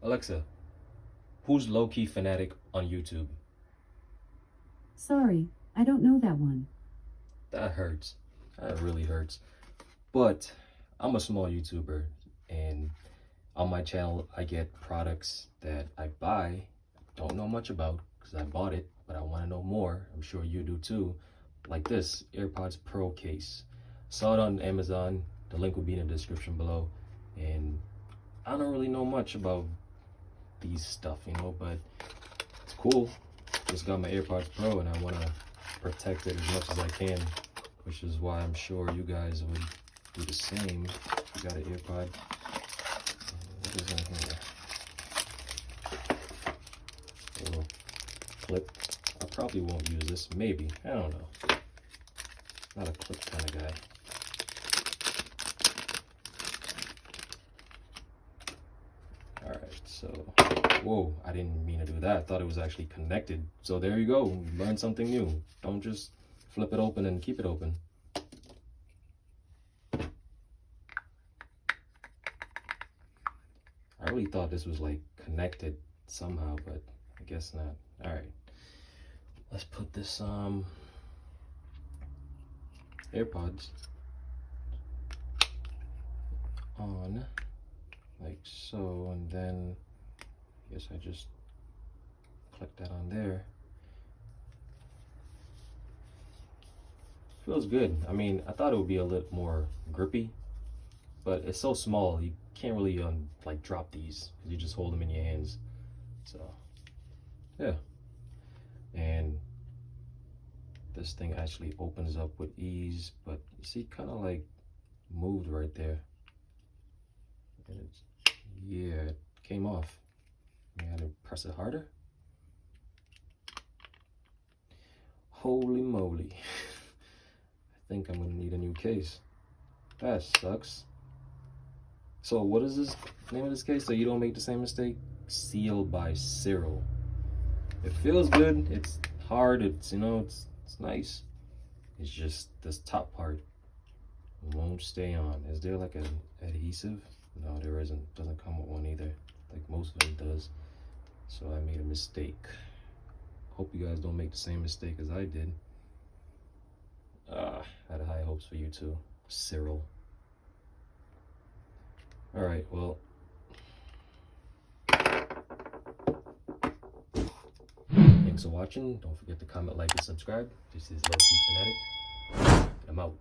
Alexa, who's low-key fanatic on YouTube? Sorry, I don't know that one. That hurts. That really hurts. But I'm a small YouTuber, and on my channel, I get products that I buy, don't know much about because I bought it, but I want to know more. I'm sure you do too. Like this AirPods Pro case. Saw it on Amazon. The link will be in the description below. And I don't really know much about these stuff, but it's cool. Just got my AirPods Pro and I want to protect it as much as I can, which is why I'm sure you guys would do the same. You got an AirPod. What is in here? A little clip. I probably won't use this. Maybe. I don't know. Not a clip kind of guy. Alright, so whoa, I didn't mean to do that. I thought it was actually connected. So there you go. Learn something new. Don't just flip it open and keep it open. I really thought this was like connected somehow, but I guess not. Alright. Let's put this AirPods on like so, and then I guess I just click that on there. Feels good. I mean, I thought it would be a little more grippy, but it's so small you can't really like drop these because you just hold them in your hands. So yeah, and this thing actually opens up with ease, but you see, kind of like moved right there, and it's, yeah, it came off. I had to press it harder. Holy moly. I think I'm gonna need a new case. That sucks. So what is this name of this case so you don't make the same mistake? Cyrill by Cyrill. It feels good. It's hard. It's it's nice. It's just this top part won't stay on. Is there like an adhesive? No, there isn't. Doesn't come with one either, like most of them does. So I made a mistake. Hope you guys don't make the same mistake as I did. I had high hopes for you too, Cyrill. All right, well, thanks for watching. Don't forget to comment, like, and subscribe. This is Low Key Fanatic, and I'm out.